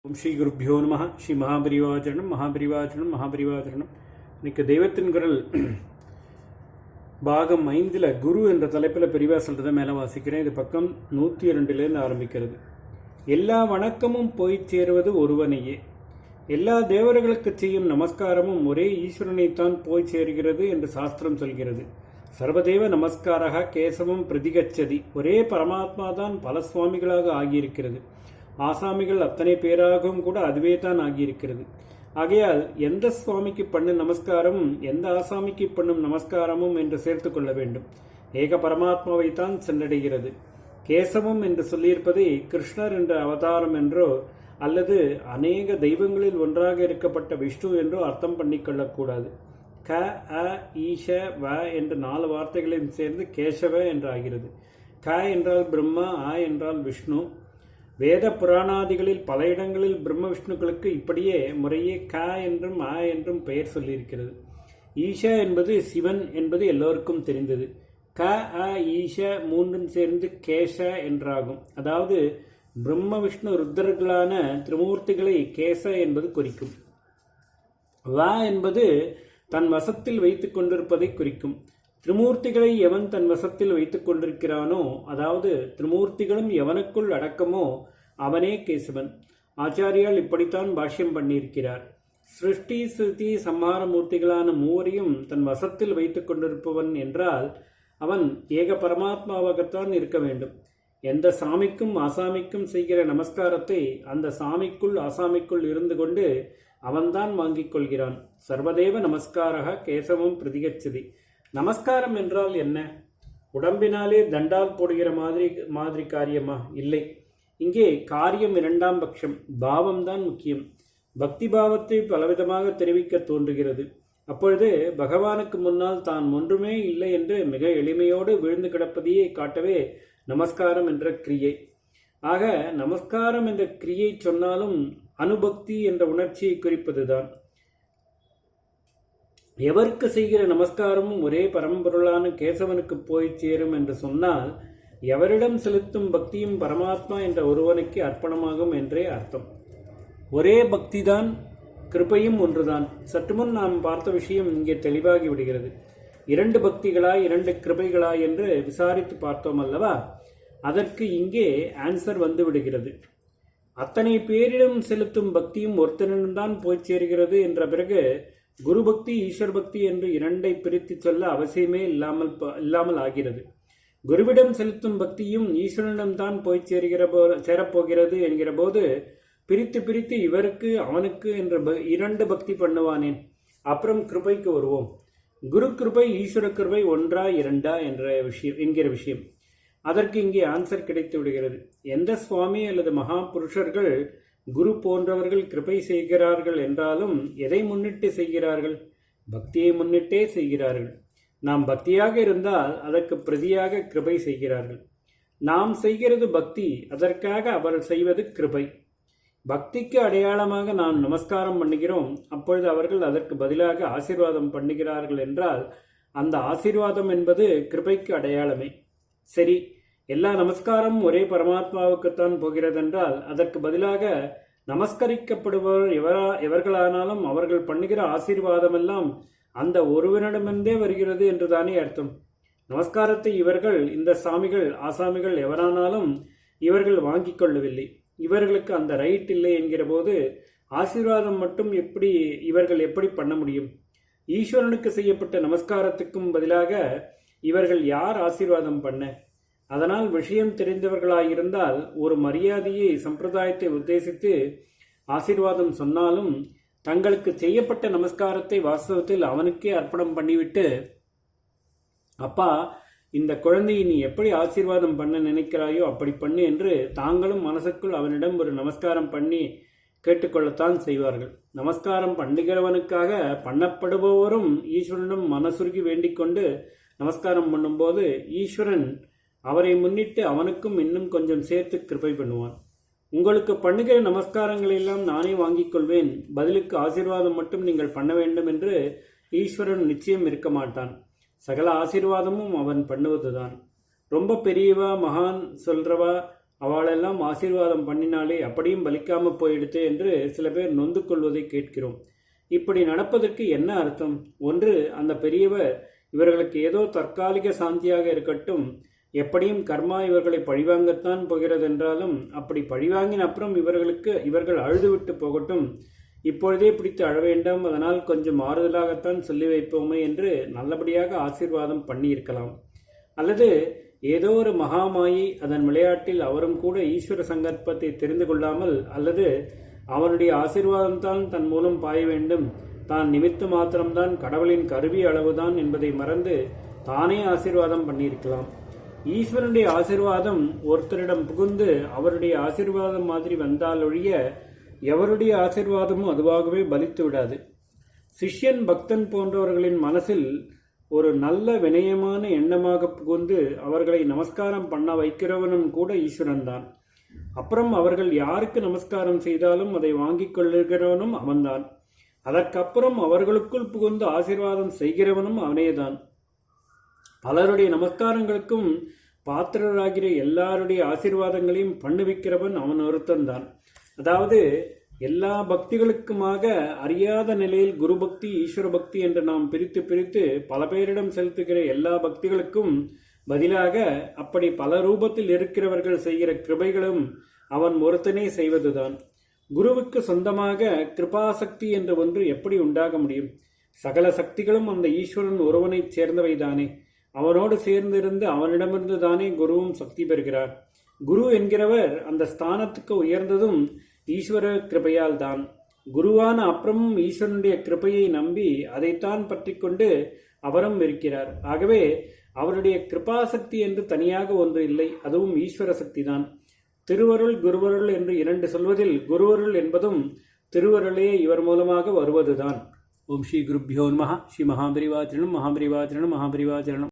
ஓம் ஸ்ரீ குருப்பியோ நம. ஸ்ரீ மகாபரிவாச்சரணம். இன்னைக்கு தெய்வத்தின் குரல் பாகம் 5ல் குரு என்ற தலைப்பில் பெரிவா சொல்கிறத மேலே வாசிக்கிறேன். இது பக்கம் 102லேருந்து ஆரம்பிக்கிறது. எல்லா வணக்கமும் போய் சேருவது ஒருவனையே. எல்லா தேவர்களுக்கு செய்யும் நமஸ்காரமும் ஒரே ஈஸ்வரனைத்தான் போய் சேர்கிறது என்று சாஸ்திரம் சொல்கிறது. சர்வதேவ நமஸ்காரக கேசவம் பிரதிகச்சதி. ஒரே பரமாத்மா தான் பல சுவாமிகளாக ஆகியிருக்கிறது. ஆசாமிகள் அத்தனை பேராகவும் கூட அதுவே தான் ஆகியிருக்கிறது. ஆகையால் எந்த சுவாமிக்கு பண்ணும் நமஸ்காரமும் எந்த ஆசாமிக்கு பண்ணும் நமஸ்காரமும் என்று சேர்த்து கொள்ள வேண்டும். ஏக பரமாத்மாவைத்தான் சென்றடைகிறது. கேசவம் என்று சொல்லியிருப்பதை கிருஷ்ணர் என்ற அவதாரம் என்றோ அல்லது அநேக தெய்வங்களில் ஒன்றாக இருக்கப்பட்ட விஷ்ணு என்றோ அர்த்தம் பண்ணிக்கொள்ளக்கூடாது. க அ ஈஷ வ என்ற 4 வார்த்தைகளையும் சேர்ந்து கேசவ என்றாகிறது. க என்றால் பிரம்மா, அ என்றால் விஷ்ணு. வேத புராணாதிகளில் பல இடங்களில் பிரம்ம விஷ்ணுக்களுக்கு இப்படியே முறையே க என்றும் அ என்றும் பெயர் சொல்லியிருக்கிறது. ஈஷ என்பது சிவன் என்பது எல்லோருக்கும் தெரிந்தது. க அ ஈஷ மூன்றும் சேர்ந்து கேச என்றாகும். அதாவது பிரம்ம விஷ்ணு ருத்ரர்களான திரிமூர்த்திகளை கேச என்பது குறிக்கும். வ என்பது தன் வசத்தில் வைத்துக் கொண்டிருப்பதை குறிக்கும். திரிமூர்த்திகளை எவன் தன் வசத்தில் வைத்துக் கொண்டிருக்கிறானோ, அதாவது திரிமூர்த்திகளும் எவனுக்குள் அடக்கமோ அவனே கேசவன். ஆச்சாரியால் இப்படித்தான் பாஷ்யம் பண்ணியிருக்கிறார். சிருஷ்டி ஸ்ருதி சம்ஹார மூர்த்திகளான மூவரையும் தன் வசத்தில் வைத்துக் கொண்டிருப்பவன் என்றால் அவன் ஏக பரமாத்மாவாகத்தான் இருக்க வேண்டும். எந்த சாமிக்கும் ஆசாமிக்கும் செய்கிற நமஸ்காரத்தை அந்த சாமிக்குள் ஆசாமிக்குள் இருந்து கொண்டு அவன்தான் வாங்கிக் கொள்கிறான். சர்வதேவ நமஸ்காரக கேசவம் பிரதிகச்சதி. நமஸ்காரம் என்றால் என்ன? உடம்பினாலே தண்டால் போடுகிற மாதிரி காரியமா? இல்லை. இங்கே காரியம் 2ஆம் பட்சம், பாவம்தான் முக்கியம். பக்தி பாவத்தை பலவிதமாக தெரிவிக்க தோன்றுகிறது. அப்பொழுது பகவானுக்கு முன்னால் தான் ஒன்றுமே இல்லை என்று மிக எளிமையோடு விழுந்து கிடப்பதையே காட்டவே நமஸ்காரம் என்ற கிரியை. ஆக நமஸ்காரம் என்ற கிரியை சொன்னாலும் அனுபக்தி என்ற உணர்ச்சியை குறிப்பதுதான். எவருக்கு செய்கிற நமஸ்காரமும் ஒரே பரம்பொருளான கேசவனுக்கு போய் சேரும் என்று சொன்னால் எவரிடம் செலுத்தும் பக்தியும் பரமாத்மா என்ற ஒருவனுக்கு அர்ப்பணமாகும் என்றே அர்த்தம். ஒரே பக்திதான், கிருபையும் ஒன்றுதான். சற்று முன் நாம் பார்த்த விஷயம் இங்கே தெளிவாகி விடுகிறது. 2 பக்திகளா 2 கிருபைகளா என்று விசாரித்து பார்த்தோம் அல்லவா? அதற்கு இங்கே ஆன்சர் வந்து விடுகிறது. அத்தனை பேரிடம் செலுத்தும் பக்தியும் ஒருத்தனிடம்தான் போய் சேர்கிறது என்ற பிறகு குரு பக்தி ஈஸ்வர் பக்தி என்று 2ஐ பிரித்து சொல்ல அவசியமே இல்லாமல் ஆகிறது. குருவிடம் செலுத்தும் பக்தியும் ஈஸ்வரனிடம்தான் போய் சேரப்போகிறது என்கிற போது பிரித்து இவருக்கு அவனுக்கு என்ற 2 பக்தி பண்ணுவானேன்? அப்புறம் கிருபைக்கு வருவோம். குரு கிருபை ஈஸ்வர கிருபை ஒன்றா 2ஆ என்கிற விஷயம். அதற்கு இங்கே ஆன்சர் கிடைத்து விடுகிறது. எந்த சுவாமி அல்லது மகா புருஷர்கள் குரு போன்றவர்கள் கிருபை செய்கிறார்கள் என்றாலும் எதை முன்னிட்டு செய்கிறார்கள்? பக்தியை முன்னிட்டே செய்கிறார்கள். நாம் பக்தியாக இருந்தால் அதற்கு பிரதியாக கிருபை செய்கிறார்கள். நாம் செய்கிறது பக்தி, அதற்காக அவர்கள் செய்வது கிருபை. பக்திக்கு அடையாளமாக நாம் நமஸ்காரம் பண்ணுகிறோம். அப்பொழுது அவர்கள் அதற்கு பதிலாக ஆசீர்வாதம் பண்ணுகிறார்கள் என்றால் அந்த ஆசீர்வாதம் என்பது கிருபைக்கு அடையாளமே. சரி, எல்லா நமஸ்காரமும் ஒரே பரமாத்மாவுக்குத்தான் போகிறதென்றால் அதற்கு பதிலாக நமஸ்கரிக்கப்படுபவர் எவர்களானாலும் அவர்கள் பண்ணுகிற ஆசீர்வாதமெல்லாம் அந்த ஒருவனிடமிருந்தே வருகிறது என்றுதானே அர்த்தம். நமஸ்காரத்தை இவர்கள், இந்த சாமிகள் ஆசாமிகள் எவரானாலும் இவர்கள் வாங்கிக் கொள்ளவில்லை. இவர்களுக்கு அந்த ரைட் இல்லை என்கிற போது ஆசீர்வாதம் மட்டும் இவர்கள் எப்படி பண்ண முடியும்? ஈஸ்வரனுக்கு செய்யப்பட்ட நமஸ்காரத்துக்கும் பதிலாக இவர்கள் யார் ஆசீர்வாதம் பண்ண? அதனால் விஷயம் தெரிந்தவர்களாயிருந்தால் ஒரு மரியாதையை சம்பிரதாயத்தை உத்தேசித்து ஆசீர்வாதம் சொன்னாலும் தங்களுக்கு செய்யப்பட்ட நமஸ்காரத்தை வாஸ்தவத்தில் அவனுக்கே அர்ப்பணம் பண்ணிவிட்டு, அப்பா, இந்த குழந்தையை நீ எப்படி ஆசீர்வாதம் பண்ண நினைக்கிறாயோ அப்படி பண்ணு என்று தாங்களும் மனசுக்குள் அவனிடம் ஒரு நமஸ்காரம் பண்ணி கேட்டுக்கொள்ளத்தான் செய்வார்கள். நமஸ்காரம் பண்ணுகிறவனுக்காக பண்ணப்படுபவரும் ஈஸ்வரனிடம் மனசுருகி வேண்டிக் கொண்டு நமஸ்காரம் பண்ணும்போது ஈஸ்வரன் அவரை முன்னிட்டு அவனுக்கும் இன்னும் கொஞ்சம் சேர்த்து கிருபை பண்ணுவான். உங்களுக்கு பண்ணுகிற நமஸ்காரங்கள் எல்லாம் நானே வாங்கிக் கொள்வேன், பதிலுக்கு ஆசீர்வாதம் மட்டும் நீங்கள் பண்ண வேண்டும் என்று ஈஸ்வரன் நிச்சயம் இருக்க மாட்டான். சகல ஆசீர்வாதமும் அவன் பண்ணுவதுதான். ரொம்ப பெரியவா மகான் சொல்றவா அவளெல்லாம் ஆசீர்வாதம் பண்ணினாலே அப்படியும் பலிக்காம போயிடுத்து என்று சில பேர் நொந்து கொள்வதை கேட்கிறோம். இப்படி நடப்பதற்கு என்ன அர்த்தம்? ஒன்று, அந்த பெரியவர் இவர்களுக்கு ஏதோ தற்காலிக சாந்தியாக இருக்கட்டும், எப்படியும் கர்மா இவர்களை பழிவாங்கத்தான் போகிறதென்றாலும் அப்படி பழிவாங்கின அப்புறம் இவர்கள் அழுதுவிட்டு போகட்டும், இப்பொழுதே பிடித்து அழ வேண்டாம், அதனால் கொஞ்சம் ஆறுதலாகத்தான் சொல்லி வைப்போமே என்று நல்லபடியாக ஆசீர்வாதம் பண்ணியிருக்கலாம். அல்லது ஏதோ ஒரு மகாமாயி அதன் விளையாட்டில் அவரும் கூட ஈஸ்வர சங்கல்பத்தை தெரிந்து கொள்ளாமல், அல்லது அவனுடைய ஆசீர்வாதம்தான் தன் மூலம் பாய வேண்டும், தான் நிமித்த மாத்திரம்தான் கடவுளின் கருவி அளவுதான் என்பதை மறந்து தானே ஆசீர்வாதம் பண்ணியிருக்கலாம். ஈஸ்வரனுடைய ஆசீர்வாதம் ஒருத்தரிடம் புகுந்து அவருடைய ஆசீர்வாதம் மாதிரி வந்தாலொழிய எவருடைய ஆசீர்வாதமும் அதுவாகவே பலித்து விடாது. சிஷ்யன், பக்தன் போன்றவர்களின் மனசில் ஒரு நல்ல வினயமான எண்ணமாக புகுந்து அவர்களை நமஸ்காரம் பண்ண வைக்கிறவனும் கூட ஈஸ்வரன் தான். அப்புறம் அவர்கள் யாருக்கு நமஸ்காரம் செய்தாலும் அதை வாங்கிக் கொள்ளுகிறவனும் அவன்தான். அதற்கப்புறம் அவர்களுக்குள் புகுந்து ஆசீர்வாதம் செய்கிறவனும் அவனேதான். பலருடைய நமஸ்காரங்களுக்கும் பாத்திரராகிற எல்லாருடைய ஆசீர்வாதங்களையும் பண்ணுவிக்கிறவன் அவன் ஒருத்தன்தான். அதாவது எல்லா பக்திகளுக்குமாக அறியாத நிலையில் குரு பக்தி, ஈஸ்வர பக்தி என்று நாம் பிரித்து பல பேரிடம் செலுத்துகிற எல்லா பக்திகளுக்கும் பதிலாக அப்படி பல ரூபத்தில் இருக்கிறவர்கள் செய்கிற கிருபைகளும் அவன் ஒருத்தனே செய்வதுதான். குருவுக்கு சொந்தமாக கிருபாசக்தி என்ற ஒன்று எப்படி உண்டாக முடியும்? சகல சக்திகளும் அந்த ஈஸ்வரன் ஒருவனைச் சேர்ந்தவைதானே. அவனோடு சேர்ந்திருந்து அவனிடமிருந்து தானே குருவும் சக்தி பெறுகிறார். குரு என்கிறவர் அந்த ஸ்தானத்துக்கு உயர்ந்ததும் ஈஸ்வர கிருபையால் தான். குருவான அப்புறமும் ஈஸ்வரனுடைய கிருபையை நம்பி அதைத்தான் பற்றி கொண்டு அவரும் இருக்கிறார். ஆகவே அவருடைய கிருபாசக்தி என்று தனியாக ஒன்று இல்லை, அதுவும் ஈஸ்வர சக்தி தான். திருவருள், குருவருள் என்று இரண்டு சொல்வதில் குருவருள் என்பதும் திருவருளே இவர் மூலமாக வருவதுதான். ஓம் ஸ்ரீ குருப்யோ நமஹ. ஸ்ரீ மகாபரிவாச்சரணம் மகாபரிவாச்சரணம் மகாபரிவாச்சரணம்.